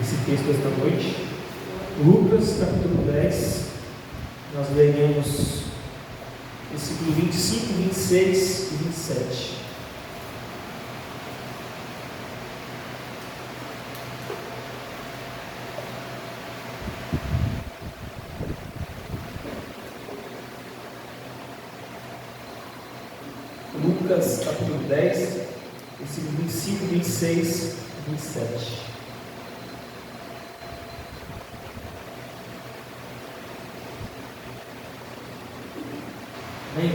esse texto esta noite. Lucas capítulo 10, nós leremos versículo 25, 26 e 27. Lucas capítulo 10, versículo 25, 26 e 27. Amém?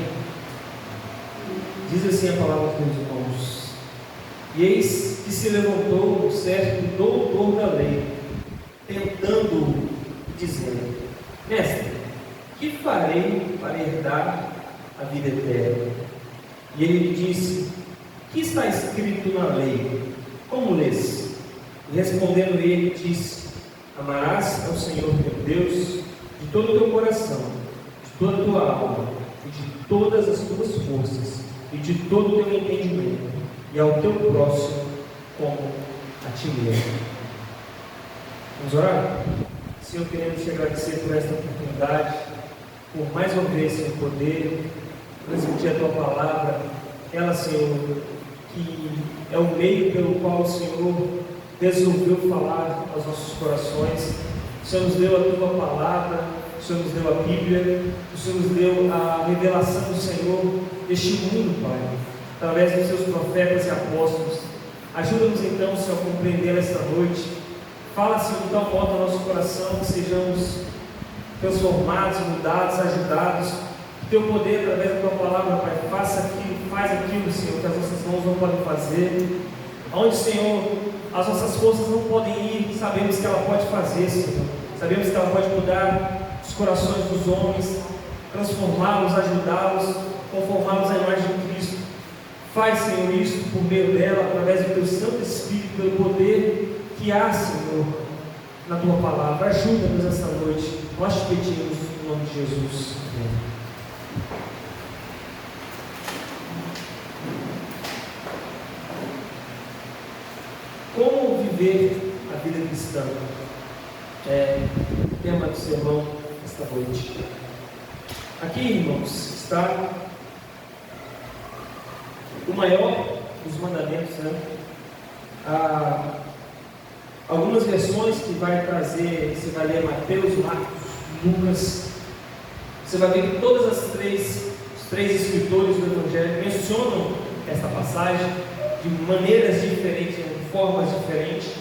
Diz assim a palavra dos meus irmãos: E eis que se levantou um certo doutor da lei, tentando-o, dizendo: Mestre, que farei para herdar a vida eterna? E ele lhe disse: Que está escrito na lei? Como lês? E respondendo ele, disse: Amarás ao Senhor teu Deus de todo o teu coração, de toda a tua alma, e de todas as tuas forças, e de todo o teu entendimento, e ao teu próximo como a ti mesmo. Vamos orar? Senhor, queremos te agradecer por esta oportunidade, por mais uma vez, Senhor, poder transmitir a tua palavra, ela, Senhor, que é o meio pelo qual o Senhor resolveu falar aos nossos corações. O Senhor nos deu a tua palavra, o Senhor nos deu a Bíblia, o Senhor nos deu a revelação do Senhor deste mundo, Pai, através dos seus profetas e apóstolos. Ajuda-nos então, Senhor, a compreender esta noite. Fala, Senhor, de tal modo ao nosso coração que sejamos transformados, mudados, ajudados. Teu poder, através da tua palavra, Pai, faça aquilo, faz aquilo, Senhor, que as nossas mãos não podem fazer. Onde, Senhor, as nossas forças não podem ir, sabemos que ela pode fazer, Senhor. Sabemos que ela pode mudar os corações dos homens, transformá-los, ajudá-los, conformá-los à imagem de Cristo. Faz, Senhor, isso por meio dela, através do teu Santo Espírito, pelo poder que há, Senhor, na tua palavra. Ajuda-nos esta noite. Nós te pedimos em nome de Jesus. Amém. Como viver a vida cristã? É o tema do sermão esta noite. Aqui, irmãos, está o maior dos mandamentos, né? Algumas versões que vai trazer, você vai ler Mateus, Marcos, Lucas. Você vai ver que todas os três escritores do Evangelho mencionam esta passagem de maneiras diferentes, de formas diferentes.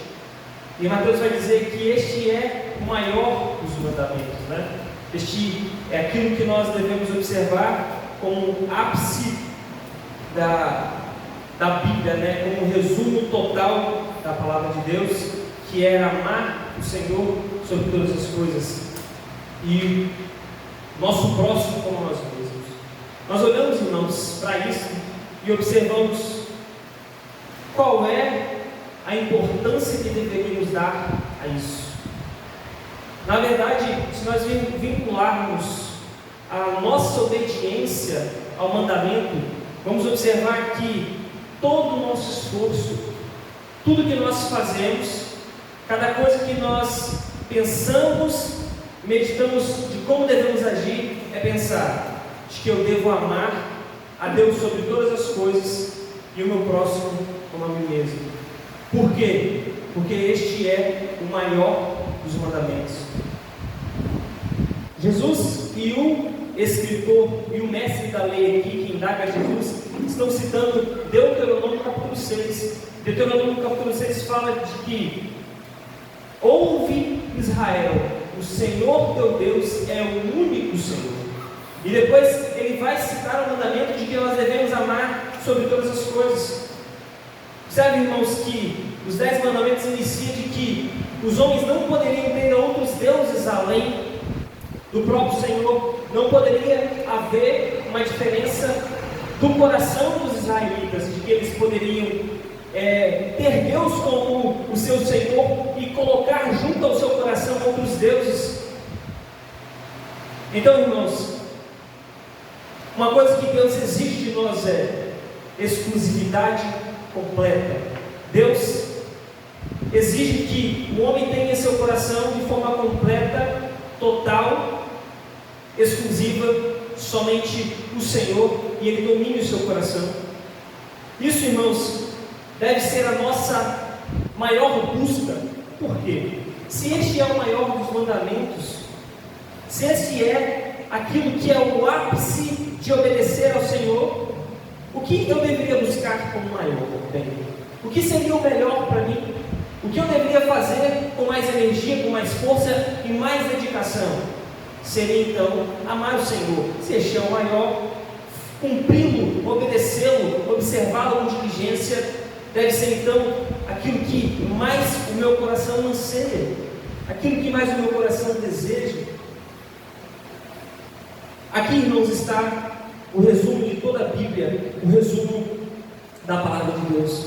E Mateus vai dizer que este é o maior dos mandamentos, né? Este é aquilo que nós devemos observar como o ápice da Bíblia, né? Como um resumo total da palavra de Deus, que é amar o Senhor sobre todas as coisas e nosso próximo como nós mesmos. Nós olhamos, irmãos, para isso e observamos qual é a importância que deveríamos dar a isso. Na verdade, se nós vincularmos a nossa obediência ao mandamento, vamos observar que todo o nosso esforço, tudo que nós fazemos, cada coisa que nós pensamos, meditamos de como devemos agir, é pensar de que eu devo amar a Deus sobre todas as coisas e o meu próximo como a mim mesmo. Por quê? Porque este é o maior dos mandamentos. Jesus e o escritor e o mestre da lei aqui, que indaga Jesus, estão citando Deuteronômio capítulo 6. Deuteronômio capítulo 6 fala de que: ouve, Israel, o Senhor teu Deus é o único Senhor. E depois ele vai citar o mandamento de que nós devemos amar sobre todas as coisas. Observe, irmãos, que os 10 mandamentos iniciam de que os homens não poderiam ter outros deuses além do próprio Senhor. Não poderia haver uma diferença do coração dos israelitas, de que eles poderiam ter Deus como o seu Senhor e colocar junto ao seu coração outros deuses. Então, irmãos, uma coisa que Deus exige de nós é exclusividade completa. Deus exige que o homem tenha seu coração de forma completa, total, exclusiva, somente o Senhor, e Ele domine o seu coração. Isso, irmãos, deve ser a nossa maior busca. Por quê? Se este é o maior dos mandamentos, se este é aquilo que é o ápice de obedecer ao Senhor, o que eu deveria buscar como maior bem? O que seria o melhor para mim? O que eu deveria fazer com mais energia, com mais força e mais dedicação? Seria então amar o Senhor. Se este é o maior, cumpri-lo, obedecê-lo, observá-lo com diligência, deve ser então aquilo que mais o meu coração anseia, aquilo que mais o meu coração deseja. Aqui, irmãos, está o resumo de toda a Bíblia, o resumo da palavra de Deus.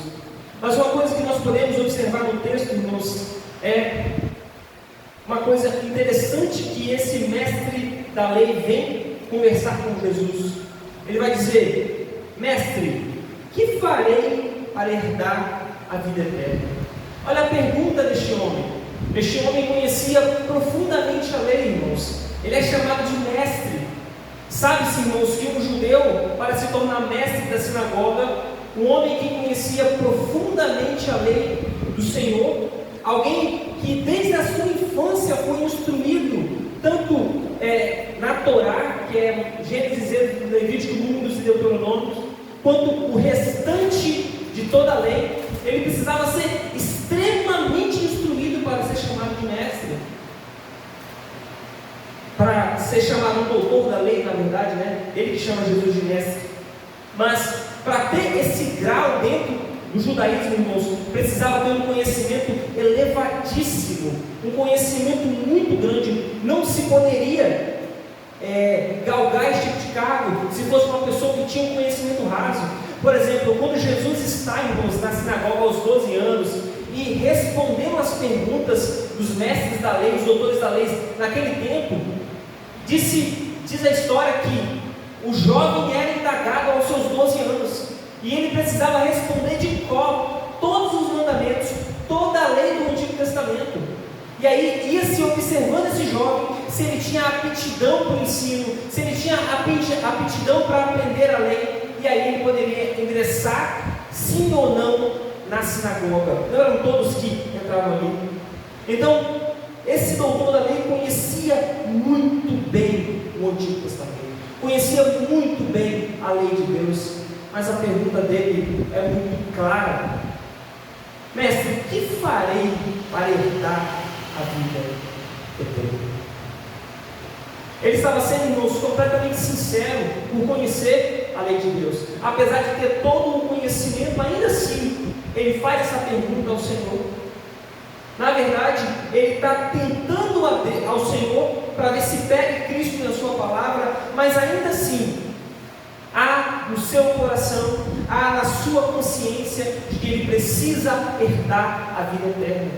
Mas uma coisa que nós podemos observar no texto, irmãos, é uma coisa interessante que esse mestre da lei vem conversar com Jesus. Ele vai dizer: mestre, que farei para herdar a vida eterna? Olha a pergunta deste homem. Este homem conhecia profundamente a lei, irmãos. Ele é chamado de mestre. Sabe-se, irmãos, que um judeu, para se tornar mestre da sinagoga, um homem que conhecia profundamente a lei do Senhor, alguém que desde a sua infância foi instruído, tanto na Torá, que é Gênesis, Êxodo, Levítico, Números e Deuteronômios, quanto o restante de toda a lei, ele precisava ser extremamente instruído para ser chamado de mestre, para ser chamado um doutor da lei, na verdade, né? Ele que chama Jesus de mestre. Mas para ter esse grau dentro do judaísmo, irmãos, precisava ter um conhecimento elevadíssimo, um conhecimento muito grande. Não se poderia galgar este tipo de cargo se fosse uma pessoa que tinha um conhecimento raso. Por exemplo, quando Jesus está, irmãos, na sinagoga aos 12 anos e respondendo às perguntas dos mestres da lei, os doutores da lei naquele tempo, diz a história que o jovem era indagado aos seus 12 anos e ele precisava responder de cor todos os mandamentos, toda a lei do Antigo Testamento. E aí ia-se observando esse jovem, se ele tinha aptidão para o ensino, se ele tinha aptidão para aprender a lei, e aí ele poderia ingressar, sim ou não, na sinagoga. Não eram todos que entravam ali. Então, esse doutor da lei conhecia muito bem o Antigo Testamento, conhecia muito bem a lei de Deus, mas a pergunta dele é muito clara: mestre, o que farei para herdar a vida eterna? Ele estava sendo, irmãos, completamente sincero por conhecer a lei de Deus. Apesar de ter todo o conhecimento, ainda assim, ele faz essa pergunta ao Senhor. Na verdade, ele está tentando ao Senhor para ver se pega Cristo na sua palavra, mas ainda assim, há no seu coração, há na sua consciência de que ele precisa herdar a vida eterna.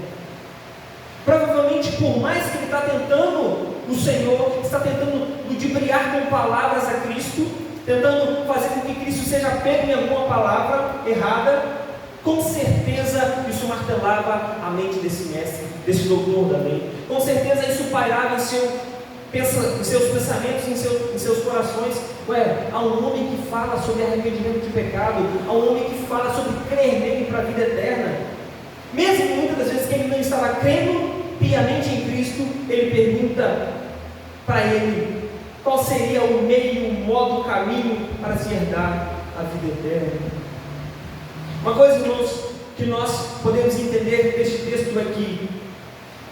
Provavelmente, por mais que ele está tentando, o Senhor está tentando ludibriar com palavras a Cristo, tentando fazer com que Cristo seja pego em alguma palavra errada, com certeza isso martelava a mente desse mestre, desse doutor da lei. Com certeza isso pairava em seus pensamentos, em seus corações. Há um homem que fala sobre arrependimento de pecado, há um homem que fala sobre crer nele para a vida eterna. Mesmo muitas das vezes que ele não estava crendo piamente em Cristo, ele pergunta para ele qual seria o meio, o modo, o caminho para se herdar a vida eterna. Uma coisa, irmãos, que nós podemos entender deste texto aqui: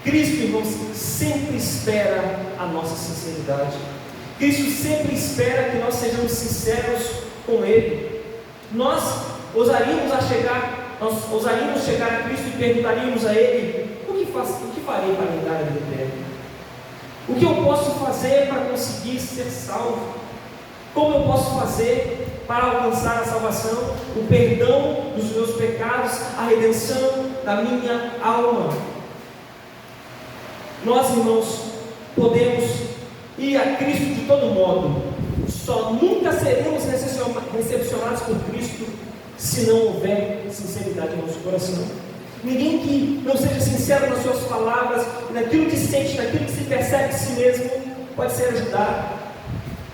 Cristo, irmãos, sempre espera a nossa sinceridade. Cristo sempre espera que nós sejamos sinceros com Ele. Nós ousaríamos chegar a Cristo e perguntaríamos a Ele: o que farei para herdar a vida eterna? O que eu posso fazer para conseguir ser salvo? Como eu posso fazer para alcançar a salvação, o perdão dos meus pecados, a redenção da minha alma? Nós, irmãos, podemos ir a Cristo de todo modo, só nunca seremos recepcionados por Cristo se não houver sinceridade no nosso coração. Ninguém que não seja sincero nas suas palavras, naquilo que sente, naquilo que se percebe de si mesmo, pode ser ajudado.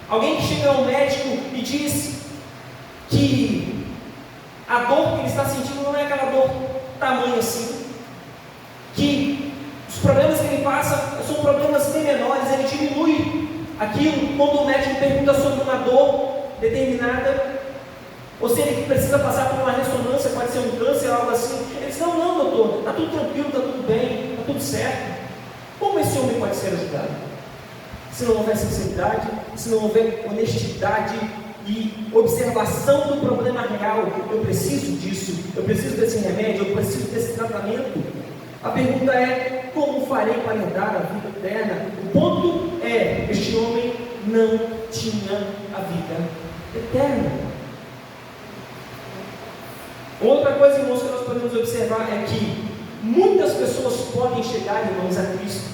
Alguém que chega ao médico e diz que a dor que ele está sentindo não é aquela dor tamanho assim, que os problemas que ele passa são problemas bem menores, ele diminui aquilo. Quando o médico pergunta sobre uma dor determinada, ou se ele precisa passar por uma ressonância, pode ser um câncer ou algo assim, ele diz: não, doutor, está tudo tranquilo, está tudo bem, está tudo certo. Como esse homem pode ser ajudado? Se não houver sinceridade, se não houver honestidade e observação do problema real, eu preciso disso, eu preciso desse remédio, eu preciso desse tratamento. A pergunta é: como farei para herdar a vida eterna? O ponto é, este homem não tinha a vida eterna. Outra coisa, irmãos, que nós podemos observar é que muitas pessoas podem chegar, irmãos, a Cristo.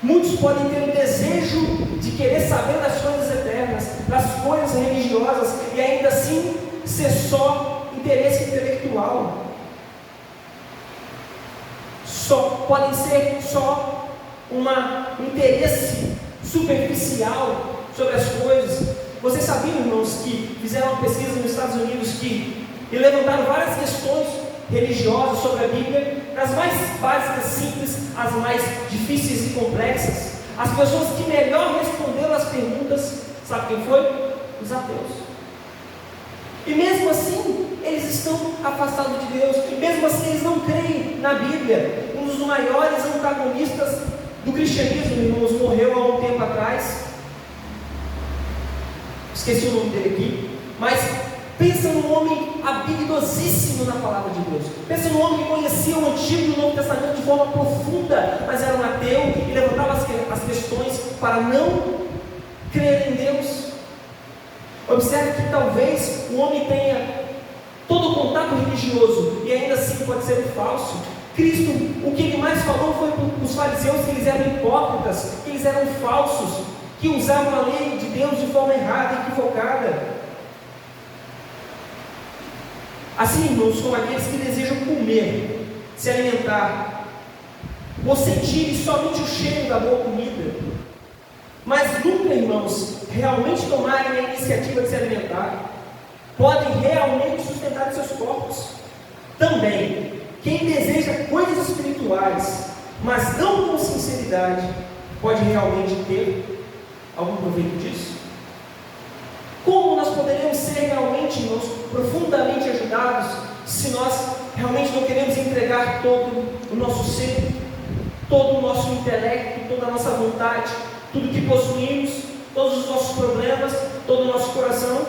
Muitos podem ter o desejo de querer saber das coisas eternas, das coisas religiosas, e ainda assim ser só interesse intelectual. Podem ser só um interesse superficial sobre as coisas. Vocês sabiam, irmãos, que fizeram uma pesquisa nos Estados Unidos e levantaram várias questões religiosas sobre a Bíblia, das mais básicas, simples, às mais difíceis e complexas. As pessoas que melhor responderam as perguntas, sabe quem foi? Os ateus. E mesmo assim, eles estão afastados de Deus, e mesmo assim eles não creem na Bíblia. Um dos maiores antagonistas do cristianismo, irmãos, morreu há um tempo atrás, esqueci o nome dele aqui, mas pensa num homem habilidosíssimo na palavra de Deus. Pensa num homem que conhecia o Antigo e o Novo Testamento de forma profunda, mas era um ateu e levantava as questões para não crer em Deus. Observe que talvez o homem tenha todo o contato religioso e ainda assim pode ser um falso. Cristo, o que ele mais falou foi para os fariseus, que eles eram hipócritas, que eles eram falsos, que usavam a lei de Deus de forma errada, equivocada. Assim, irmãos, como aqueles que desejam comer, se alimentar, ou sentirem somente o cheiro da boa comida, mas nunca, irmãos, realmente tomarem a iniciativa de se alimentar, podem realmente sustentar os seus corpos. Também, quem deseja coisas espirituais, mas não com sinceridade, pode realmente ter algum proveito disso? Como nós poderíamos ser realmente, irmãos, profundamente ajudados, se nós realmente não queremos entregar todo o nosso ser, todo o nosso intelecto, toda a nossa vontade, tudo que possuímos, todos os nossos problemas, todo o nosso coração?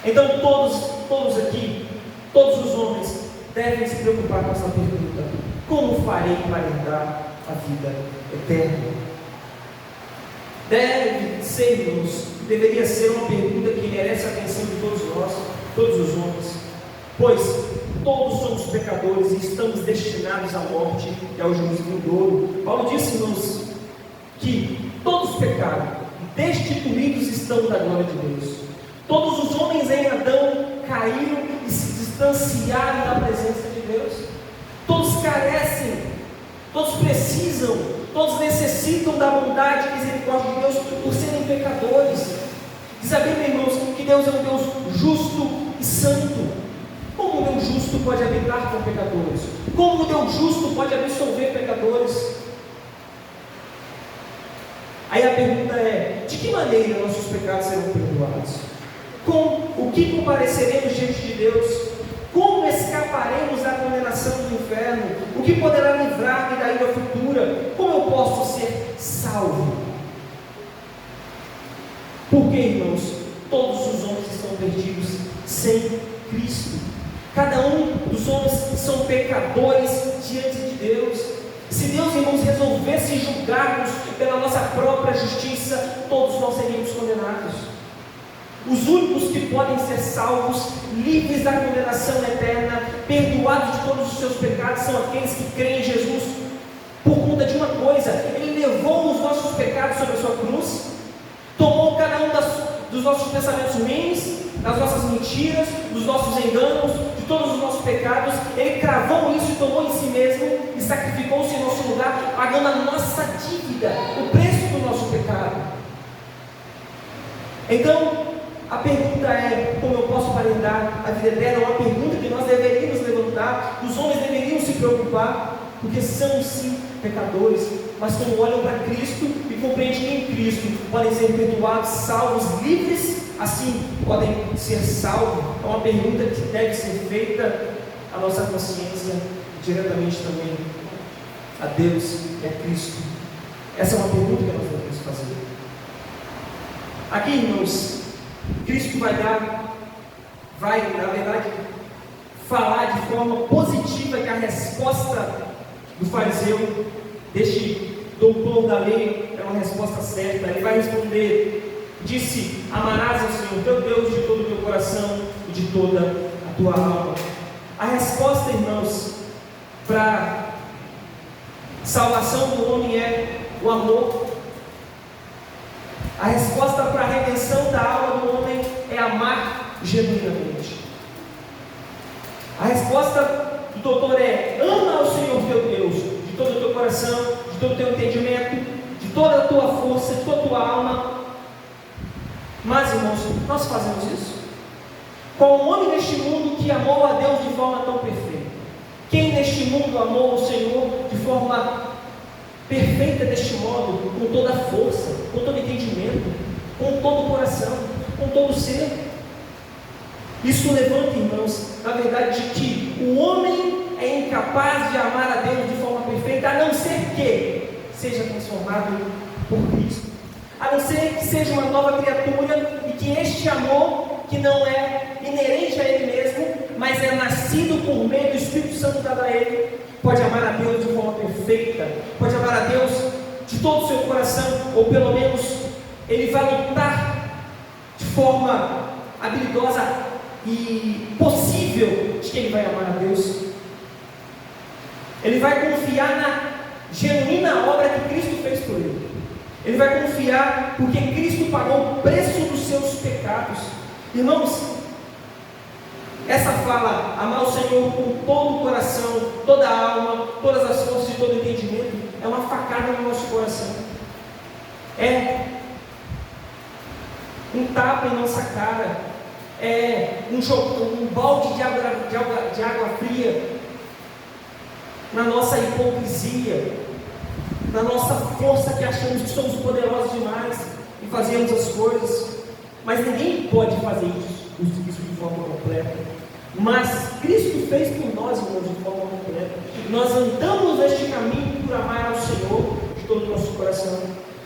Então todos aqui, todos os homens devem se preocupar com essa pergunta: como farei para herdar a vida eterna? Deveria ser uma pergunta que merece a atenção de todos nós, todos os homens, pois todos somos pecadores e estamos destinados à morte e ao juízo vindouro. Paulo disse, irmãos, que todos pecaram, destituídos estão da glória de Deus. Todos os homens em Adão caíram e se distanciaram da presença de Deus. Todos carecem, todos precisam, todos necessitam da bondade e misericórdia de Deus por serem pecadores. Diz a Bíblia, irmãos, que Deus é um Deus justo e santo. Como um Deus justo pode habitar com pecadores? Como um Deus justo pode absolver pecadores? Aí a pergunta é: de que maneira nossos pecados serão perdoados? Com o que compareceremos diante de Deus? Como escaparemos da condenação do inferno? O que poderá livrar-me da ira futura? Como eu posso ser salvo? Porque, irmãos, todos os homens estão perdidos sem Cristo. Cada um dos homens são pecadores diante de Deus. Se Deus, irmãos, resolvesse julgar-nos pela nossa própria justiça, todos nós seríamos condenados. Os únicos que podem ser salvos, livres da condenação eterna, perdoados de todos os seus pecados, são aqueles que creem em Jesus, por conta de uma coisa: Ele levou os nossos pecados sobre a sua cruz, tomou cada um dos nossos pensamentos ruins, das nossas mentiras, dos nossos enganos, de todos os nossos pecados. Ele cravou isso e tomou em si mesmo e sacrificou-se em nosso lugar, pagando a nossa dívida, o preço do nosso pecado. Então, a pergunta é: como eu posso aparentar a vida eterna? É uma pergunta que nós deveríamos levantar, os homens deveriam se preocupar, porque são sim pecadores, mas quando olham para Cristo e compreendem que em Cristo podem ser perdoados, salvos, livres, assim podem ser salvos. É uma pergunta que deve ser feita à nossa consciência, diretamente também a Deus e a Cristo. Essa é uma pergunta que nós devemos fazer. Aqui, irmãos, Cristo vai, na verdade, falar de forma positiva que a resposta do fariseu, deste doutor da lei, é uma resposta certa. Ele vai responder: disse, amarás ao Senhor teu Deus de todo o teu coração e de toda a tua alma. A resposta, irmãos, para a salvação do homem é o amor. A resposta para a redenção da alma do homem é amar genuinamente. A resposta do doutor é: ama ao Senhor teu Deus de todo o teu coração, de todo o teu entendimento, de toda a tua força, de toda a tua alma. Mas, irmãos, nós fazemos isso? Qual o homem neste mundo que amou a Deus de forma tão perfeita? Quem neste mundo amou o Senhor de forma perfeita deste modo, com toda a força, com todo o entendimento, com todo o coração, com todo o ser? Isso levanta, irmãos, na verdade, de que o homem é incapaz de amar a Deus de forma perfeita, a não ser que seja transformado por Cristo, a não ser que seja uma nova criatura e que este amor, que não é inerente a Ele mesmo, mas é nascido por meio do Espírito Santo dado a Ele, pode amar a Deus de forma perfeita, pode amar a Deus de todo o seu coração, ou pelo menos ele vai lutar de forma habilidosa e possível de que ele vai amar a Deus. Ele vai confiar na genuína obra que Cristo fez por ele. Ele vai confiar porque Cristo pagou o preço dos seus pecados. Irmãos, essa fala, amar o Senhor com todo o coração, toda a alma, todas as forças e todo o entendimento, é uma facada no nosso coração. É um tapa em nossa cara, é um balde de água fria na nossa hipocrisia, na nossa força que achamos que somos poderosos demais e fazemos as coisas. Mas ninguém pode fazer isso de forma completa. Mas Cristo fez por nós, irmãos, de forma completa. Nós andamos neste caminho por amar ao Senhor de todo o nosso coração.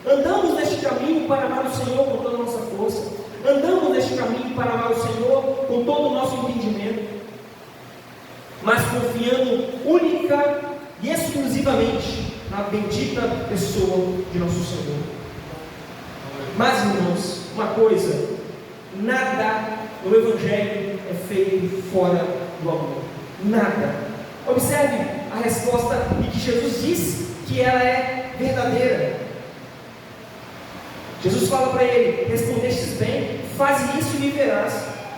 Andamos neste caminho para amar o Senhor com toda a nossa força. Andamos neste caminho para amar o Senhor com todo o nosso entendimento. Mas confiando única e exclusivamente na bendita pessoa de nosso Senhor. Mas, irmãos, uma coisa: nada no Evangelho é feito fora do amor. Nada. Observe a resposta e que Jesus diz que ela é verdadeira. Jesus fala para ele: respondestes bem, faze isso e viverás.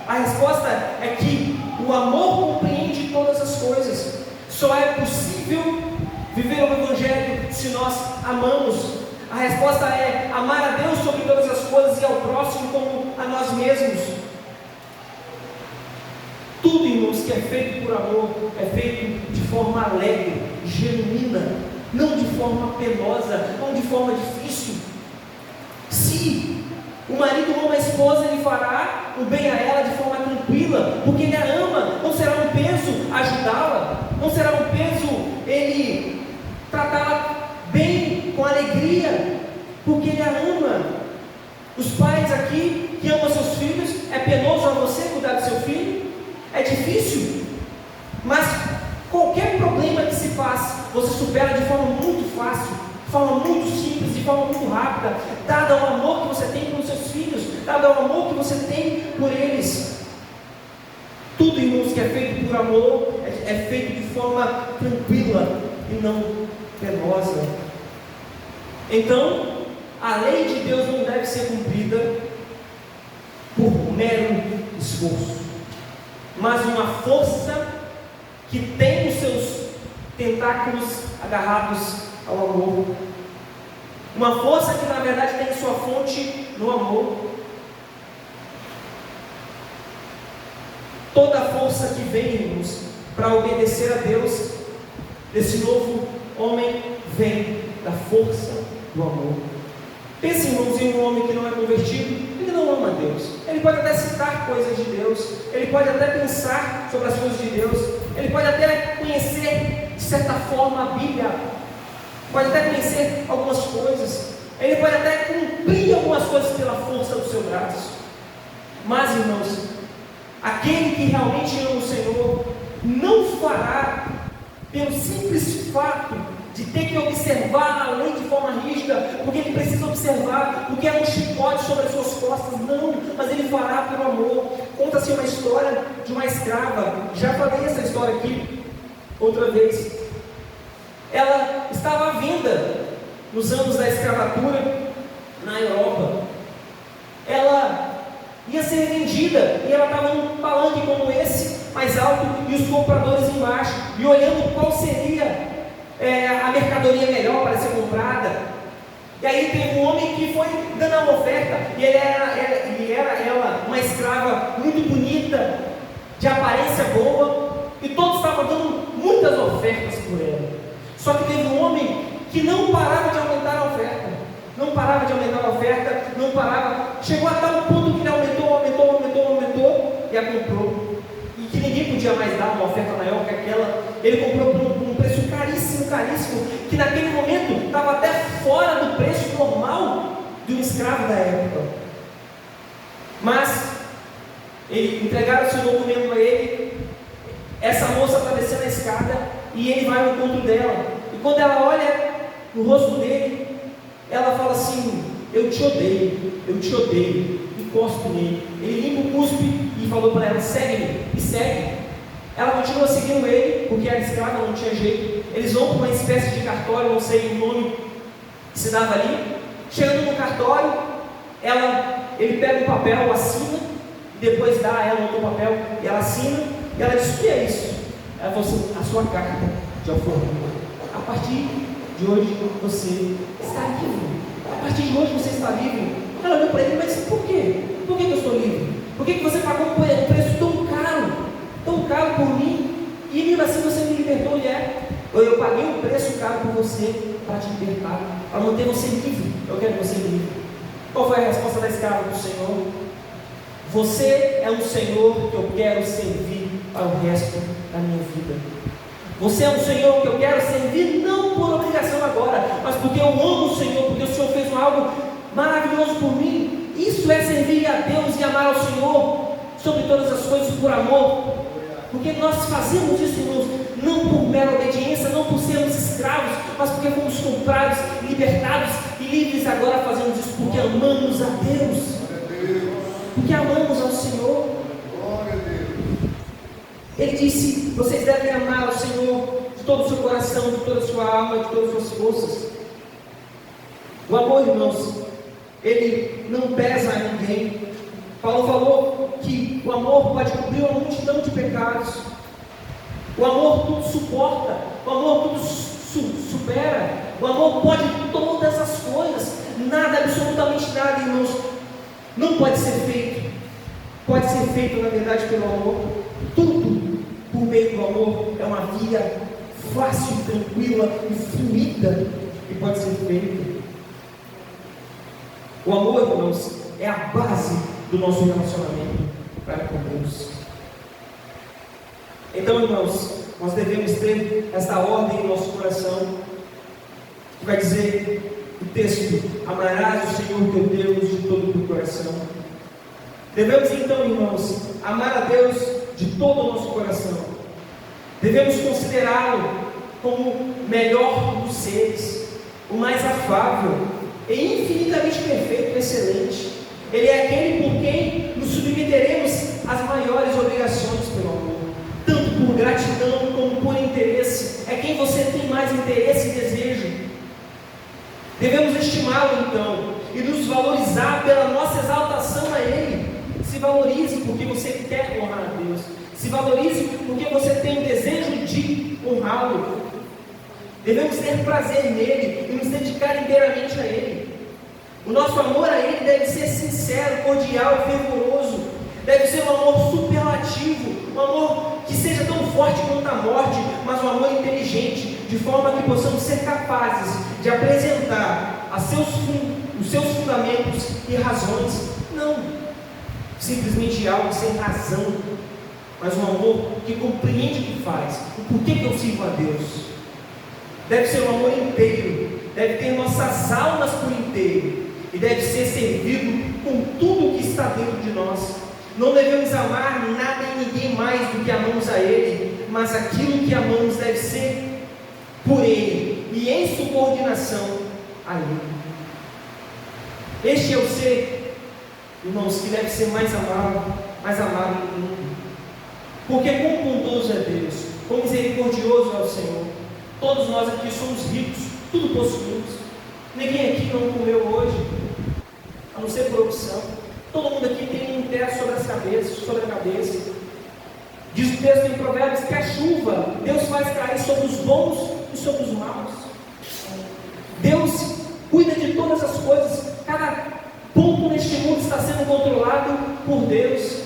A resposta é que o amor compreende todas as coisas. Só é possível viver o Evangelho se nós amamos. A resposta é amar a Deus sobre todas as coisas e ao próximo como a nós mesmos. Tudo, irmãos, que é feito por amor é feito de forma alegre, genuína, não de forma penosa, não de forma difícil. Se o marido ama a esposa, ele fará o bem a ela de forma tranquila, porque ele a ama. Não será um peso ajudá-la, não será um peso ele tratá-la bem, com alegria, porque ele a ama. Os pais aqui que amam seus filhos, é penoso a você cuidar do seu filho? É difícil, mas qualquer problema que se passe, você supera de forma muito fácil, de forma muito simples, de forma muito rápida, dado ao amor que você tem pelos seus filhos, dado ao amor que você tem por eles. Tudo, irmãos, que é feito por amor, é feito de forma tranquila e não penosa. Então, a lei de Deus não deve ser cumprida por mero esforço, mas uma força que tem os seus tentáculos agarrados ao amor. Uma força que na verdade tem sua fonte no amor. Toda a força que vem, irmãos, para obedecer a Deus, desse novo homem, vem da força do amor. Pense, irmãos, em um homem que não é convertido, ele não ama Deus. Ele pode até citar coisas de Deus, ele pode até pensar sobre as coisas de Deus, ele pode até conhecer, de certa forma, a Bíblia, pode até conhecer algumas coisas, ele pode até cumprir algumas coisas pela força do seu braço. Mas, irmãos, aquele que realmente ama o Senhor não fará pelo simples fato de ter que observar a lei de forma rígida, porque ele precisa observar, porque é um chicote sobre as suas costas. Não, mas ele fará pelo amor. Conta-se uma história de uma escrava. Já falei essa história aqui outra vez. Ela estava à venda nos anos da escravatura na Europa. Ela ia ser vendida e ela estava num palanque como esse, mais alto, e os compradores embaixo, e olhando qual seria a mercadoria melhor para ser comprada. E aí teve um homem que foi dando uma oferta, e era ela uma escrava muito bonita, de aparência boa, e todos estavam dando muitas ofertas por ela. Só que teve um homem que não parava de aumentar a oferta, não parava de aumentar a oferta, não parava, chegou a tal ponto que ele aumentou, e a comprou, e que ninguém podia mais dar uma oferta maior que aquela. Ele comprou por um preço caríssimo, que naquele momento estava até fora do preço normal de um escravo da época. Mas entregaram o seu documento a ele. Essa moça está descendo a escada e ele vai ao encontro dela, e quando ela olha no rosto dele, ela fala assim: eu te odeio, e cospe nele. Ele limpa o cuspe e falou para ela: segue-me, e segue. Ela continua seguindo ele, porque era escrava, não tinha jeito. Eles vão para uma espécie de cartório, não sei o nome que se dava ali. Chegando no cartório, ele pega um papel, assina, e depois dá a ela outro papel, e ela assina, e ela diz: o que é isso? Ela falou assim: a sua carta de alforria. A partir de hoje você está livre. A partir de hoje você está livre. Ela olhou para ele: mas por quê? Por que eu estou livre? Por que você pagou um preço tão caro por mim, e mesmo assim você me libertou? Eu paguei um preço caro por você para te libertar, para manter você livre. Eu quero você livre. Qual foi a resposta da escrava do Senhor? Você é um Senhor que eu quero servir para o resto da minha vida. Você é um Senhor que eu quero servir, não por obrigação agora, mas porque eu amo o Senhor, porque o Senhor fez algo maravilhoso por mim. Isso é servir a Deus e amar ao Senhor sobre todas as coisas por amor. Porque nós fazemos isso, irmãos, não por mera obediência, não por sermos escravos, mas porque fomos comprados, libertados e livres. Agora fazemos isso porque amamos a Deus, porque amamos ao Senhor. Ele disse: vocês devem amar ao Senhor de todo o seu coração, de toda a sua alma, de todas as suas forças. O amor, irmãos, ele não pesa a ninguém. Paulo falou que o amor pode cobrir uma multidão de pecados. O amor tudo suporta, o amor tudo supera, o amor pode todas as coisas. Nada, absolutamente nada, irmãos, não pode ser feito. Pode ser feito, na verdade, pelo amor. Tudo por meio do amor é uma via fácil, tranquila e fluida que pode ser feita. O amor, irmãos, é a base do nosso relacionamento para com Deus. Então, irmãos, nós devemos ter esta ordem em nosso coração, que vai dizer o texto: amarás o Senhor teu Deus de todo o teu coração. Devemos então, irmãos, amar a Deus de todo o nosso coração. Devemos considerá-lo como o melhor dos seres, o mais afável e infinitamente perfeito e excelente. Ele é aquele por quem nos submeteremos às maiores obrigações pelo amor, tanto por gratidão como por interesse. É quem você tem mais interesse e desejo. Devemos estimá-lo então e nos valorizar pela nossa exaltação a Ele. Se valorize porque você quer honrar a Deus. Se valorize porque você tem o desejo de honrá-lo. Devemos ter prazer nele e nos dedicar inteiramente a ele. O nosso amor a ele deve ser sincero, cordial, fervoroso. Deve ser um amor superlativo, um amor que seja tão forte quanto a morte, mas um amor inteligente, de forma que possamos ser capazes de apresentar os seus fundamentos e razões. Não simplesmente algo sem razão, mas um amor que compreende o que faz, o porquê que eu sirvo a Deus. Deve ser um amor inteiro, deve ter nossas almas por inteiro, e deve ser servido com tudo o que está dentro de nós. Não devemos amar nada e ninguém mais do que amamos a Ele, mas aquilo que amamos deve ser por Ele e em subordinação a Ele. Este é o ser, irmãos, que deve ser mais amado do mundo. Porque quão bondoso é Deus, quão misericordioso é o Senhor. Todos nós aqui somos ricos, tudo possuímos. Ninguém aqui não comeu hoje, a não ser por opção. Todo mundo aqui tem um teto sobre a cabeça. Diz o texto em Provérbios que a chuva Deus faz cair sobre os bons e sobre os maus. Deus cuida de todas as coisas. Cada ponto neste mundo está sendo controlado por Deus.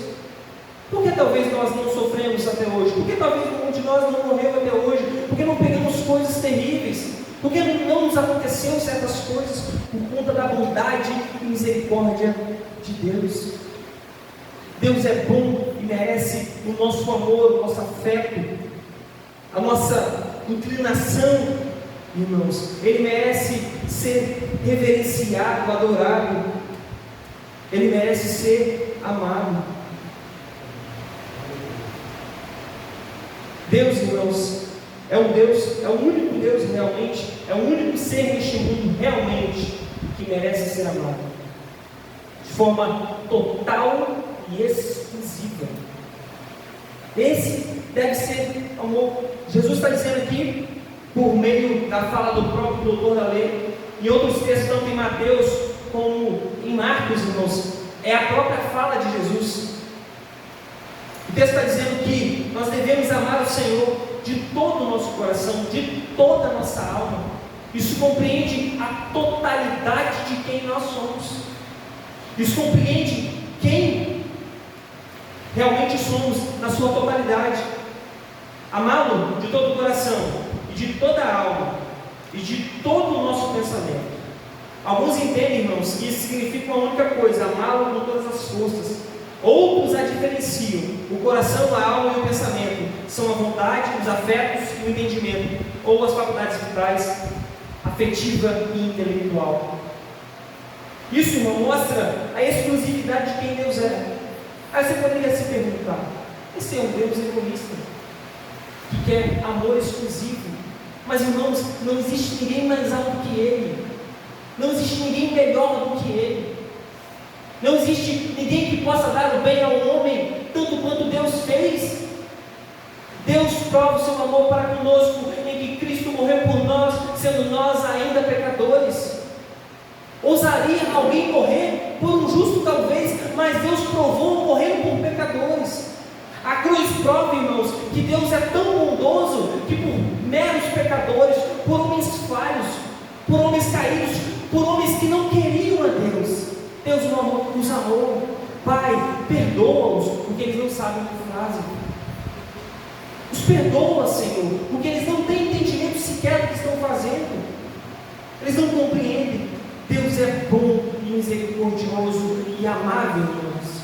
Por que talvez nós não sofremos até hoje? Por que talvez nenhum de nós não morreu até hoje? Por que não pegamos coisas terríveis? Por que não nos aconteceu certas coisas? Por conta da bondade e misericórdia de Deus. Deus é bom e merece o nosso amor, o nosso afeto, a nossa inclinação, irmãos. Ele merece ser reverenciado, adorado. Ele merece ser amado. Deus, irmãos, é o único Deus realmente, é o único ser neste mundo realmente que merece ser amado, de forma total e exclusiva. Esse deve ser amor. Jesus está dizendo aqui, por meio da fala do próprio doutor da lei, em outros textos, tanto em Mateus como em Marcos, irmãos, é a própria fala de Jesus. O texto está dizendo que nós devemos amar o Senhor de todo o nosso coração, de toda a nossa alma. Isso compreende a totalidade de quem nós somos. Isso compreende quem realmente somos na sua totalidade. Amá-lo de todo o coração, e de toda a alma, e de todo o nosso pensamento. Alguns entendem, irmãos, que isso significa uma única coisa: amá-lo com todas as forças. Outros a diferenciam: o coração, a alma e o pensamento são a vontade, os afetos e o entendimento, ou as faculdades vitais, afetiva e intelectual. Isso, irmão, mostra a exclusividade de quem Deus é. Aí você poderia se perguntar: esse é um Deus egoísta, que quer amor exclusivo? Mas, irmãos, não existe ninguém mais alto que Ele, não existe ninguém melhor do que Ele. Não existe ninguém que possa dar o bem ao homem tanto quanto Deus fez. Deus prova o seu amor para conosco em que Cristo morreu por nós, sendo nós ainda pecadores. Ousaria alguém morrer por um justo talvez, mas Deus provou morrendo por pecadores. A cruz prova, irmãos, que Deus é tão bondoso que por meros pecadores, por homens falhos, por homens caídos, por homens que não queriam a Deus, Deus nos amou. Pai, perdoa-os, porque eles não sabem o que fazem. Os perdoa, Senhor, porque eles não têm entendimento sequer do que estão fazendo. Eles não compreendem. Deus é bom e misericordioso e amável, irmãos.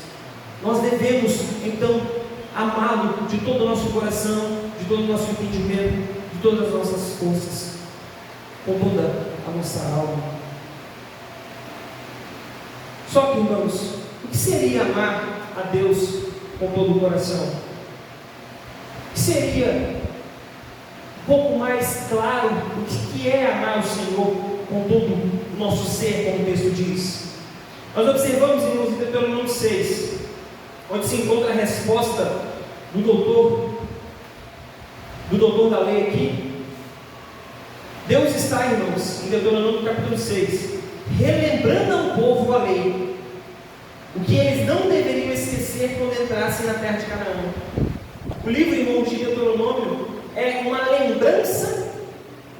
Nós devemos, então, amá-lo de todo o nosso coração, de todo o nosso entendimento, de todas as nossas forças, com toda a nossa alma. Só que, irmãos, o que seria amar a Deus com todo o coração? O que seria um pouco mais claro o que é amar o Senhor com todo o nosso ser, como o texto diz? Nós observamos, irmãos, em Deuteronômio 6, onde se encontra a resposta do doutor da lei aqui. Deus está, irmãos, em Deuteronômio capítulo 6, relembrando ao povo a lei, o que eles não deveriam esquecer acontecer quando entrassem na terra de Canaã. O livro, irmão, de Deuteronômio é uma lembrança,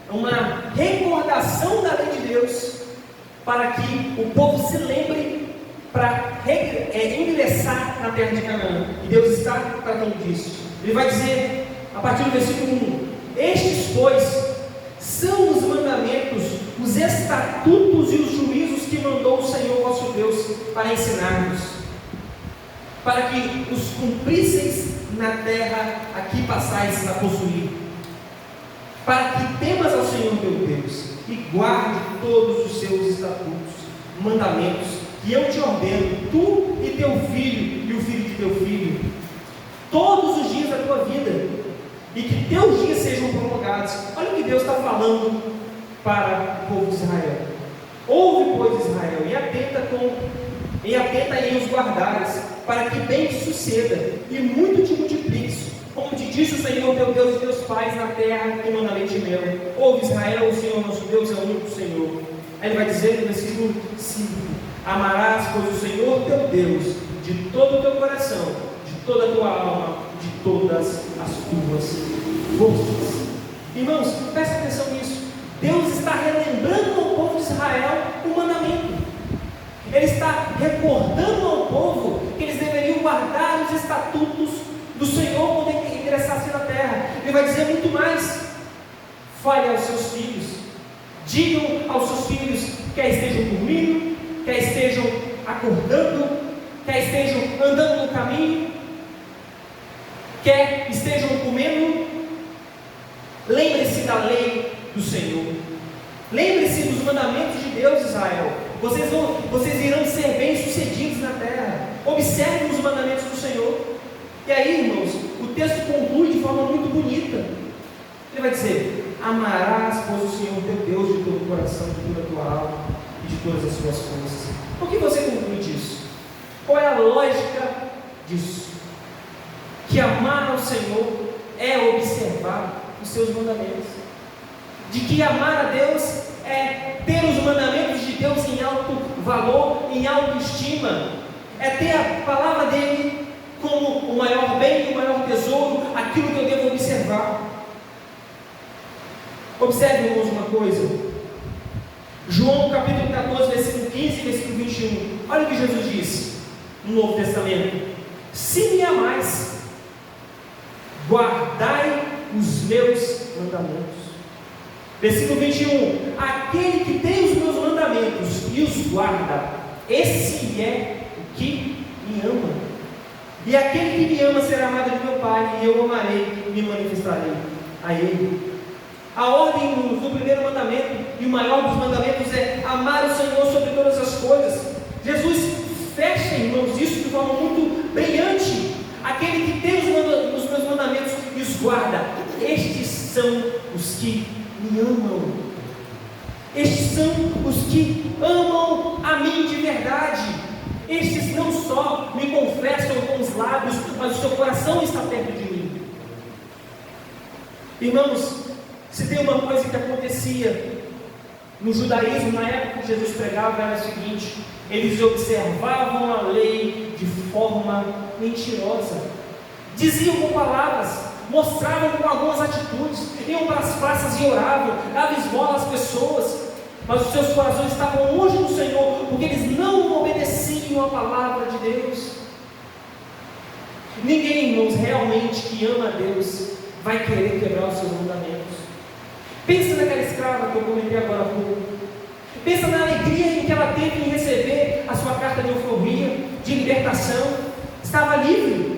uma recordação da lei de Deus, para que o povo se lembre para ingressar na terra de Canaã. E Deus está tratando disso. Ele vai dizer, a partir do versículo 1: estes, pois, são os mandamentos, os estatutos e os juízos que mandou o Senhor vosso Deus para ensinar-nos, para que os cumprisseis na terra a que passais a possuir, para que temas ao Senhor teu Deus e guarde todos os seus estatutos, mandamentos que eu te ordeno, tu e teu filho e o filho de teu filho, todos os dias da tua vida, e que teus dias sejam prolongados. Olha o que Deus está falando para o povo de Israel: ouve, pois, Israel, e atenta em os guardares, para que bem te suceda e muito te multipliques, como te disse o Senhor teu Deus e teus pais na terra que manda leite e mel. Ouve, Israel, o Senhor nosso Deus é o único Senhor. Aí ele vai dizer no versículo 5: amarás, pois, o Senhor teu Deus de todo o teu coração, de toda a tua alma, de todas as tuas forças. Irmãos, presta atenção nisso. Deus está relembrando ao povo de Israel o mandamento. Ele está recordando ao povo que eles deveriam guardar os estatutos do Senhor quando ele ingressasse na terra. Ele vai dizer muito mais: fale aos seus filhos, digam aos seus filhos, quer estejam dormindo, quer estejam acordando, quer estejam andando no caminho, quer estejam comendo, lembre-se da lei do Senhor, lembre-se dos mandamentos de Deus, Israel. Vocês irão ser bem-sucedidos na terra. Observem os mandamentos do Senhor. E aí, irmãos, o texto conclui de forma muito bonita. Ele vai dizer: amarás, pois, o Senhor teu Deus de todo o coração, de toda a tua alma e de todas as suas forças. O que você conclui disso? Qual é a lógica disso? Que amar ao Senhor é observar os seus mandamentos. De que amar a Deus é ter os mandamentos de Deus em alto valor, em autoestima, é ter a palavra dele como o maior bem, o maior tesouro, aquilo que eu devo observar. Observe, irmãos, uma coisa. João capítulo 14, versículo 15 e versículo 21. Olha o que Jesus disse no Novo Testamento: se me amais, guardai os meus mandamentos. Versículo 21: aquele que tem os meus mandamentos e os guarda, esse é o que me ama. E aquele que me ama será amado de meu Pai, e eu amarei e me manifestarei a ele. A ordem do primeiro mandamento e o maior dos mandamentos é amar o Senhor sobre todas as coisas. Jesus fecha, irmãos, isso de forma muito brilhante. Aquele que tem os meus mandamentos e os guarda, estes são os que me amam. Estes são os que amam a mim de verdade. Estes não só me confessam com os lábios, mas o seu coração está perto de mim. Irmãos, se tem uma coisa que acontecia no judaísmo, na época que Jesus pregava, era o seguinte: eles observavam a lei de forma mentirosa, diziam com palavras, mostravam com algumas atitudes, iam para as praças e oravam, davam esmola às pessoas, mas os seus corações estavam longe do Senhor, porque eles não obedeciam a palavra de Deus. Ninguém, irmãos, realmente que ama a Deus vai querer quebrar os seus mandamentos. Pensa naquela escrava que eu comentei agora há pouco. Pensa na alegria em que ela teve em receber a sua carta de alforria, de libertação. Estava livre.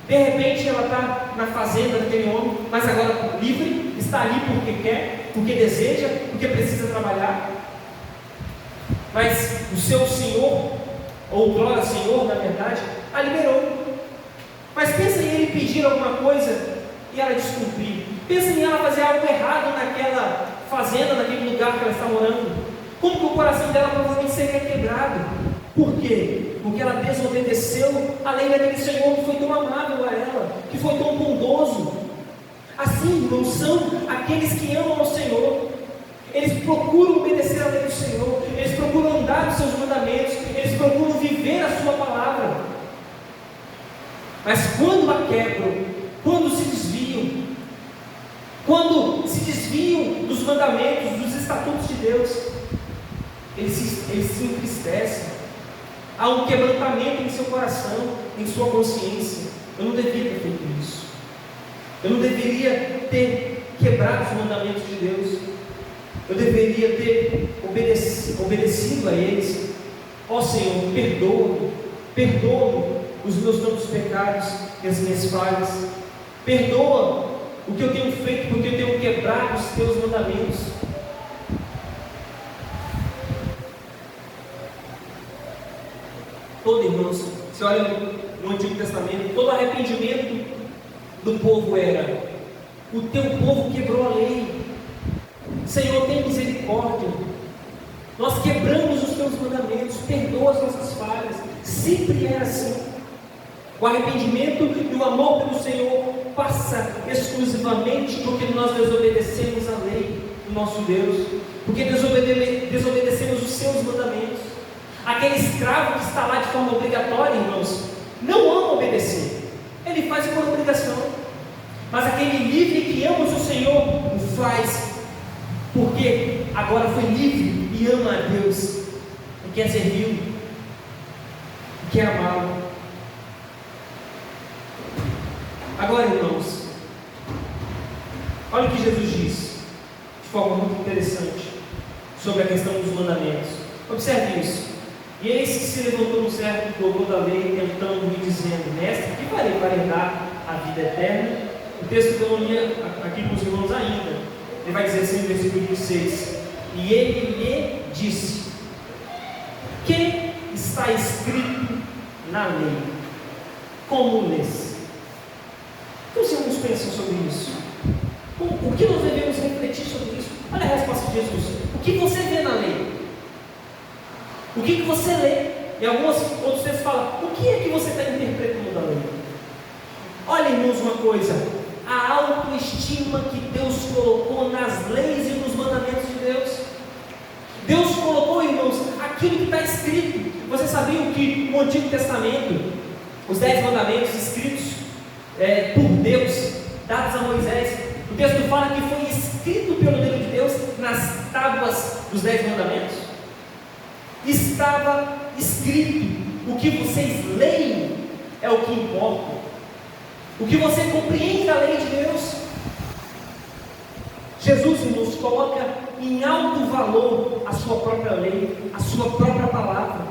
De repente ela está na fazenda daquele homem, mas agora livre, está ali porque quer, porque deseja, porque precisa trabalhar. Mas o seu Senhor, ou glória Senhor, na verdade, a liberou. Mas pensa em ele pedir alguma coisa e ela descumprir. Pensa em ela fazer algo errado naquela fazenda, naquele lugar que ela está morando. Como que o coração dela provavelmente seria quebrado? Por quê? Porque ela desobedeceu a lei daquele Senhor que foi tão amável a ela, que foi tão bondoso. Assim, irmãos, são aqueles que amam ao Senhor. Eles procuram obedecer a lei do Senhor, eles procuram andar nos seus mandamentos, eles procuram viver a sua palavra. Mas quando a quebram, quando se desviam dos mandamentos, dos estatutos de Deus, eles se entristecem. Há um quebrantamento em seu coração, em sua consciência. Eu não devia ter feito isso. Eu não deveria ter quebrado os mandamentos de Deus. Eu deveria ter obedecido a eles. Ó Senhor, perdoa-me os meus tantos pecados e as minhas falhas. Perdoa o que eu tenho feito, porque eu tenho quebrado os teus mandamentos. Todo, irmãos, você olha no Antigo Testamento, todo arrependimento do povo era: o teu povo quebrou a lei, Senhor, tem misericórdia, nós quebramos os teus mandamentos, perdoa as nossas falhas. Sempre era assim. O arrependimento e o amor pelo Senhor passa exclusivamente porque nós desobedecemos a lei do nosso Deus, porque desobedecemos os seus mandamentos. Aquele escravo que está lá de forma obrigatória, irmãos, não ama obedecer, ele faz por obrigação. Mas aquele livre que ama o Senhor o faz porque agora foi livre e ama a Deus, e quer servi-lo, e quer amá-lo. Agora, irmãos, olha o que Jesus diz de forma muito interessante sobre a questão dos mandamentos. Observe isso. E eis que se levantou um certo doutor da lei, tentando lhe dizendo: mestre, que farei para herdar a vida eterna? O texto que eu não li aqui com os irmãos ainda, ele vai dizer assim no versículo 26: e ele lhe disse: que está escrito na lei? Como lês? O que os irmãos pensam sobre isso? O que nós devemos refletir sobre isso? Olha a resposta de Jesus: o que você vê na lei? O que você lê? E outros textos falam: o que é que você está interpretando da lei? Olha, irmãos, uma coisa: a autoestima que Deus colocou nas leis e nos mandamentos de Deus. Deus colocou, irmãos, aquilo que está escrito. Vocês sabiam que no Antigo Testamento, os 10 mandamentos escritos por Deus, dados a Moisés, o texto fala que foi escrito pelo dedo de Deus nas tábuas dos 10 mandamentos. Estava escrito. O que vocês leem é o que importa. O que você compreende da lei de Deus. Jesus, irmãos, coloca em alto valor a sua própria lei, a sua própria palavra.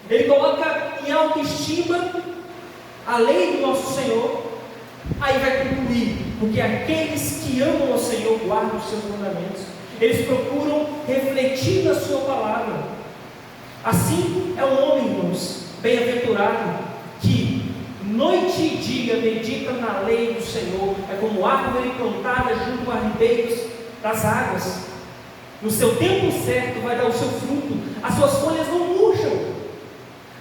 Ele coloca em autoestima a lei do nosso Senhor. Aí vai concluir: porque aqueles que amam ao Senhor guardam os seus mandamentos. Eles procuram refletir na sua palavra. Assim é o homem, irmãos, bem-aventurado, que noite e dia medita na lei do Senhor. É como árvore plantada junto a ribeiros das águas. No seu tempo certo vai dar o seu fruto, as suas folhas não murcham.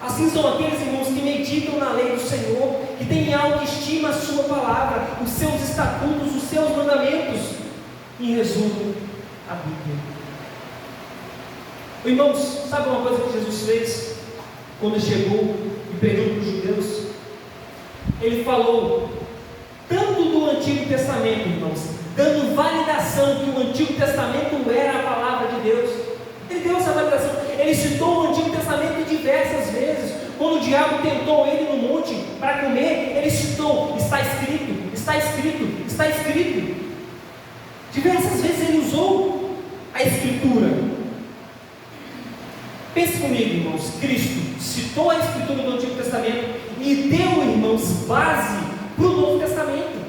Assim são aqueles, irmãos, que meditam na lei do Senhor, que têm em autoestima a sua palavra, os seus estatutos, os seus mandamentos. Em resumo, a Bíblia. Irmãos, sabe uma coisa que Jesus fez quando chegou e pregou para os judeus? Ele falou tanto do Antigo Testamento, irmãos, dando validação que o Antigo Testamento era a palavra de Deus. Ele deu essa validação. Ele citou o Antigo Testamento diversas vezes. Quando o diabo tentou ele no monte para comer, ele citou: está escrito, está escrito, está escrito. Diversas vezes ele usou a Escritura. Pense comigo, irmãos. Cristo citou a Escritura do Antigo Testamento e deu, irmãos, base para o Novo Testamento.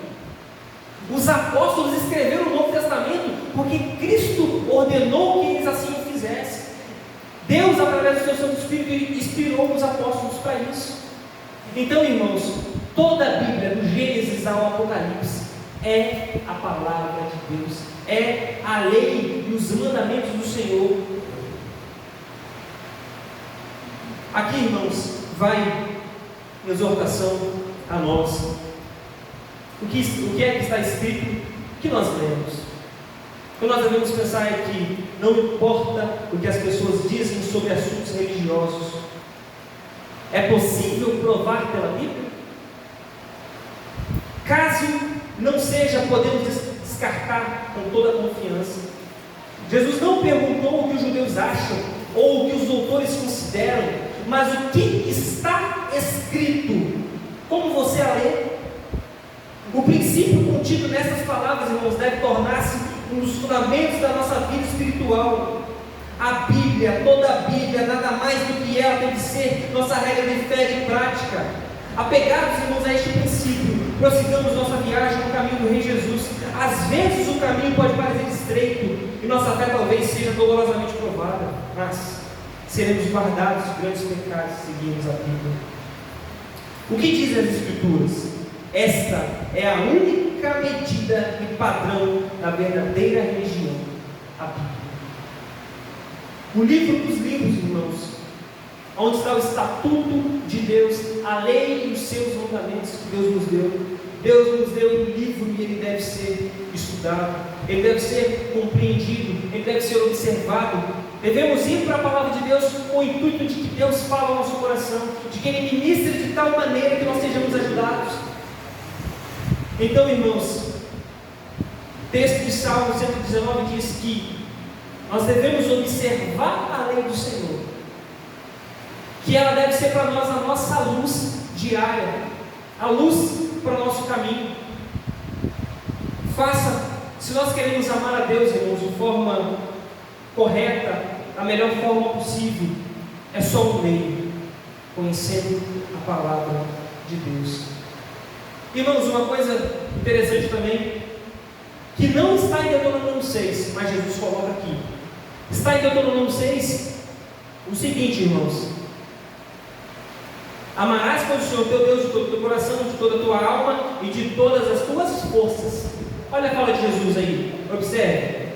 Os apóstolos escreveram o Novo Testamento porque Cristo ordenou que eles assim o fizessem. Deus, através do seu Santo Espírito, inspirou os apóstolos para isso. Então, irmãos, toda a Bíblia, do Gênesis ao Apocalipse, é a palavra de Deus, é a lei e os mandamentos do Senhor. Aqui, irmãos, vai exortação a nós. O que é que está escrito? O que nós lemos? O que nós devemos pensar é que não importa o que as pessoas dizem sobre assuntos religiosos, é possível provar pela Bíblia? Caso não seja, podemos descartar com toda a confiança. Jesus não perguntou o que os judeus acham ou o que os doutores consideram, mas o que está escrito. Como você a lê? O princípio contido nessas palavras, irmãos, deve tornar-se um dos fundamentos da nossa vida espiritual. A Bíblia, toda a Bíblia, nada mais do que ela tem que ser nossa regra de fé e prática. Apegados, irmãos, a este princípio, prossigamos nossa viagem no caminho do Rei Jesus. Às vezes o caminho pode parecer estreito e nossa fé talvez seja dolorosamente provada, mas seremos guardados de grandes pecados se seguirmos a Bíblia. O que dizem as Escrituras? Esta é a única medida e padrão da verdadeira religião, a Bíblia. O livro dos livros, irmãos, onde está o estatuto de Deus, a lei e os seus mandamentos que Deus nos deu. Deus nos deu um livro e ele deve ser estudado, ele deve ser compreendido, ele deve ser observado. Devemos ir para a palavra de Deus com o intuito de que Deus fale ao nosso coração, de que Ele ministre de tal maneira que nós sejamos ajudados. Então, irmãos, o texto de Salmo 119 diz que nós devemos observar a lei do Senhor, que ela deve ser para nós a nossa luz diária, a luz para o nosso caminho. Se nós queremos amar a Deus, irmãos, de forma correta, da melhor forma possível, é só um meio: conhecendo a palavra de Deus. Irmãos, uma coisa interessante também, que não está em Deuteronômio 6, mas Jesus coloca aqui. Está em Deuteronômio 6 o seguinte, irmãos: amarás, pois, o Senhor teu Deus de todo o teu coração, de toda a tua alma e de todas as tuas forças. Olha a fala de Jesus aí, observe.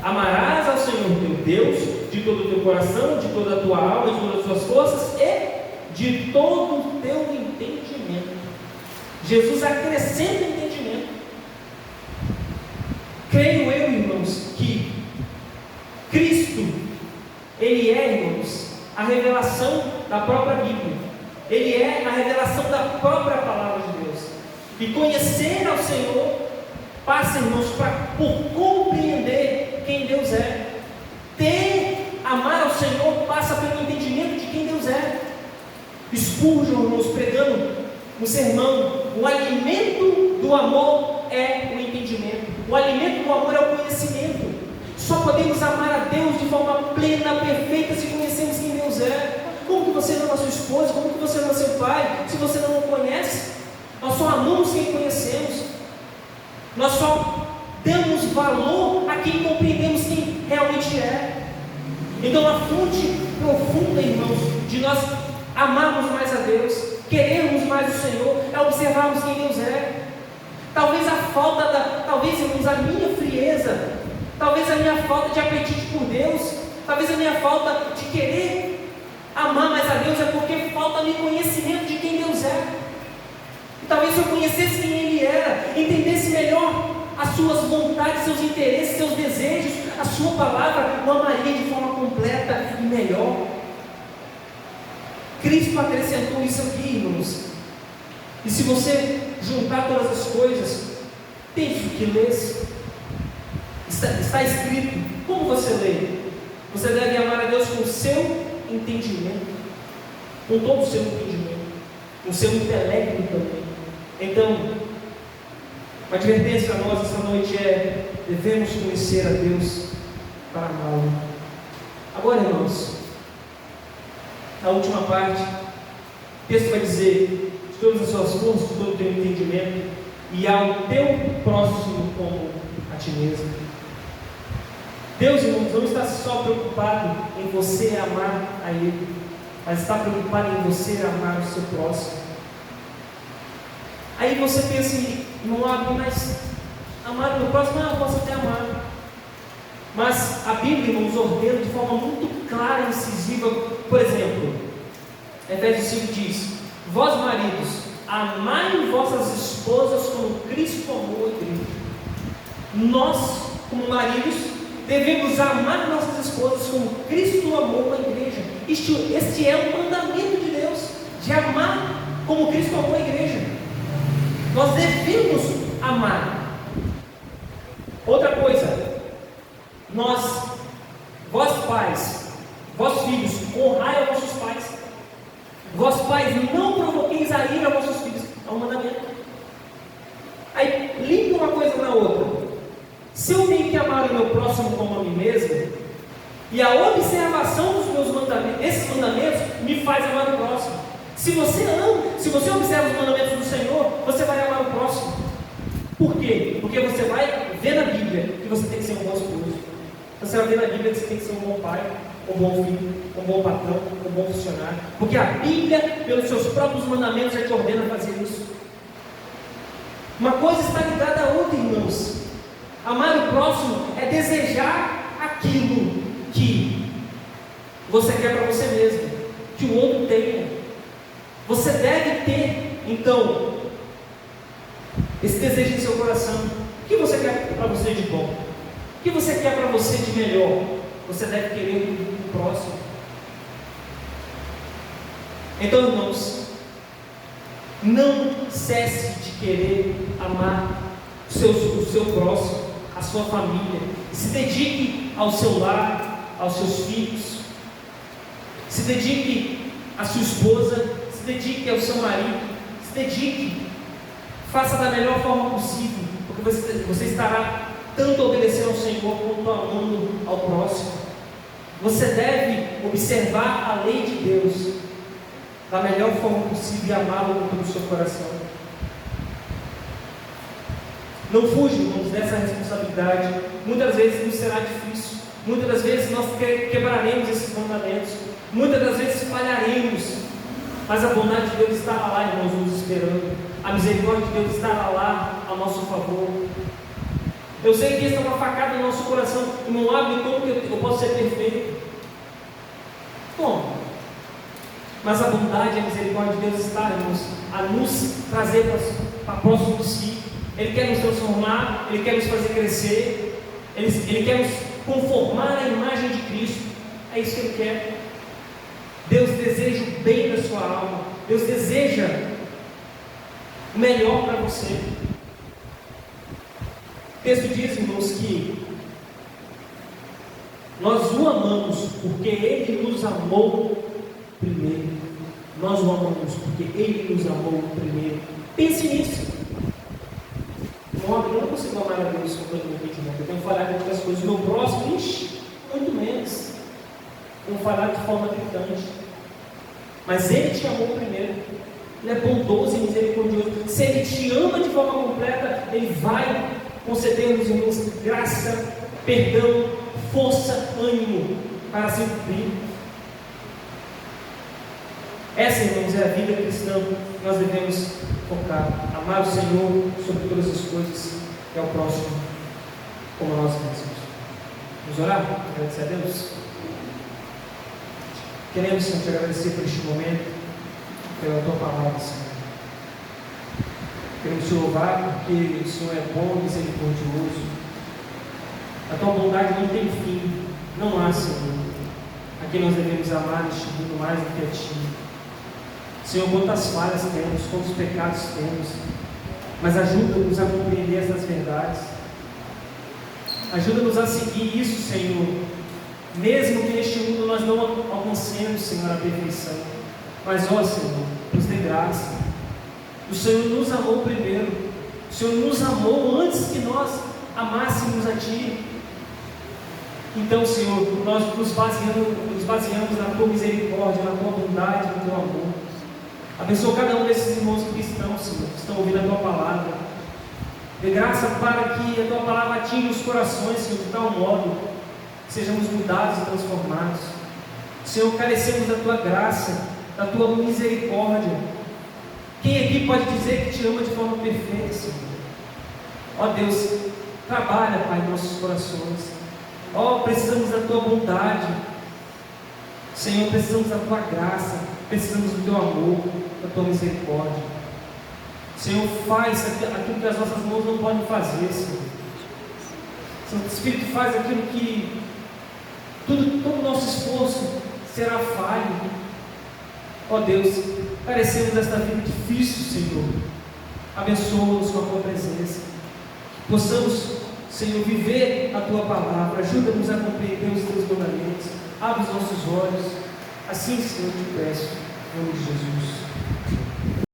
Amarás ao Senhor teu Deus de todo o teu coração, de toda a tua alma e de todas as tuas forças e de todo o teu entendimento. Jesus acrescenta entendimento. Creio eu, irmãos, que Cristo, Ele é, irmãos, a revelação da própria Bíblia. Ele é a revelação da própria palavra de Deus. E conhecer ao Senhor passa, irmãos, por compreender quem Deus é. Amar ao Senhor passa pelo entendimento de quem Deus é. Spurgeon, irmãos, pregando um sermão: o alimento do amor é o entendimento. O alimento do amor é o conhecimento. Só podemos amar a Deus de forma plena, perfeita, se conhecermos quem Deus é. Como que você ama a sua esposa? Como que você ama seu pai? Se você não o conhece, nós só amamos quem conhecemos. Nós só damos valor a quem compreendemos quem realmente é. Então a fonte profunda, irmãos, de nós amarmos mais a Deus, querermos mais o Senhor, é observarmos quem Deus é. Talvez talvez, irmãos, a minha frieza, talvez a minha falta de apetite por Deus, talvez a minha falta de querer amar mais a Deus é porque falta-me conhecimento de quem Deus é. E talvez se eu conhecesse quem Ele era, entendesse melhor as suas vontades, seus interesses, seus desejos, a sua palavra, o amaria de forma completa e melhor. Cristo acrescentou isso aqui, irmãos. E se você juntar todas as coisas, pense o que lês. Está escrito. Como você lê? Você deve amar a Deus com o seu entendimento, com todo o seu entendimento, com o seu intelecto também. Então, uma advertência a nós essa noite é: devemos conhecer a Deus para amá-lo. Agora, irmãos, na última parte, o texto vai dizer: de todas as suas forças, de todo o teu entendimento, e ao teu próximo como a ti mesmo. Deus, irmãos, não está só preocupado em você amar a Ele, mas está preocupado em você amar o seu próximo. Aí você pensa, irmão Abner, mas amar o meu próximo, eu posso até amar. Mas a Bíblia, irmãos, ordena de forma muito clara e incisiva. Por exemplo, Efésios 5 diz: vós maridos, amai vossas esposas como Cristo amou a igreja. Nós, como maridos, devemos amar nossas esposas como Cristo amou a igreja. Este é o mandamento de Deus, de amar como Cristo amou a igreja. Nós devemos amar. Outra coisa, vós pais, vós filhos, honrai a vossos pais. Vós pais, não provoqueis a ira a vossos filhos. É um mandamento. Aí, linka uma coisa na outra. Se eu tenho que amar o meu próximo como a mim mesmo, e a observação dos meus mandamentos, esses mandamentos, me faz amar o próximo. Se você observa os mandamentos do Senhor, você vai amar o próximo. Por quê? Porque você vai ver na Bíblia que você tem que ser um bom esposo. Você vai ver na Bíblia que você tem que ser um bom pai, um bom filho, um bom patrão, um bom funcionário. Porque a Bíblia, pelos seus próprios mandamentos, já te ordena a fazer isso. Uma coisa está ligada à outra, irmãos. Amar o próximo é desejar aquilo que você quer para você mesmo, que o outro tenha. Você deve ter, então, esse desejo em seu coração. O que você quer para você de bom? O que você quer para você de melhor? Você deve querer o próximo. Então, irmãos, não cesse de querer amar o seu próximo, a sua família. Se dedique ao seu lar, aos seus filhos. Se dedique à sua esposa. Se dedique ao seu marido. Se dedique. Faça da melhor forma possível, porque você estará tanto obedecendo ao Senhor quanto amando ao próximo. Você deve observar a lei de Deus da melhor forma possível e amá-lo com todo o seu coração. Não fuja, irmãos, dessa responsabilidade. Muitas vezes nos será difícil. Muitas das vezes nós quebraremos esses mandamentos. Muitas das vezes falharemos. Mas a bondade de Deus estará lá, irmãos, nos esperando. A misericórdia de Deus estará lá a nosso favor. Eu sei que isso é uma facada no nosso coração. Não abre como que eu posso ser perfeito. Como? Mas a bondade e a misericórdia de Deus está, irmãos, a nos trazer para próximo de si. Ele quer nos transformar, Ele quer nos fazer crescer, Ele quer nos conformar à imagem de Cristo. É isso que Ele quer. Deus deseja o bem da sua alma. Deus deseja o melhor para você. O texto diz, irmãos, que nós o amamos porque Ele nos amou primeiro. Nós o amamos porque Ele nos amou primeiro. Pense nisso. Eu não consigo amar a Deus com todo o meu entendimento. Eu tenho que falar com outras coisas. O meu próximo, muito menos. Eu vou falar de forma gritante. Mas Ele te amou primeiro. Ele é bondoso e misericordioso. Se Ele te ama de forma completa, Ele vai conceder-nos, irmãos, graça, perdão, força, ânimo para se cumprir. Essa, irmãos, é a vida cristã que nós devemos focar. Amar o Senhor sobre todas as coisas e ao próximo como nós mesmos. Vamos orar? Agradecer a Deus. Queremos, Senhor, te agradecer por este momento, pela tua palavra, Senhor. Queremos te louvar porque o Senhor é bom e misericordioso. A tua bondade não tem fim. Não há, Senhor, a quem nós devemos amar neste mundo mais do que a ti. Senhor, quantas falhas temos, quantos pecados temos, mas ajuda-nos a compreender essas verdades. Ajuda-nos a seguir isso, Senhor, mesmo que neste mundo nós não alcancemos, Senhor, a perfeição. Mas, ó Senhor, nos dê graça. O Senhor nos amou primeiro. O Senhor nos amou antes que nós amássemos a Ti. Então, Senhor, nós nos baseamos na Tua misericórdia, na Tua bondade, no Teu amor. Abençoa cada um desses irmãos cristãos, Senhor, que estão ouvindo a Tua palavra. Dê graça para que a Tua palavra atinja os corações, Senhor, de tal modo que sejamos mudados e transformados. Senhor, carecemos da Tua graça, da Tua misericórdia. Quem aqui pode dizer que Te ama de forma perfeita, Senhor? Ó Deus, trabalha, Pai, em nossos corações. Ó, precisamos da Tua bondade. Senhor, precisamos da Tua graça, precisamos do Teu amor, da Tua misericórdia. Senhor, faz aquilo que as nossas mãos não podem fazer, Senhor. Santo Espírito, faz aquilo que todo o nosso esforço será falho. Ó Deus, carecemos desta vida difícil, Senhor. Abençoa-nos com a tua presença. Que possamos, Senhor, viver a tua palavra. Ajuda-nos a compreender os teus mandamentos. Abre os nossos olhos. Assim, Senhor, te peço. Em nome de Jesus.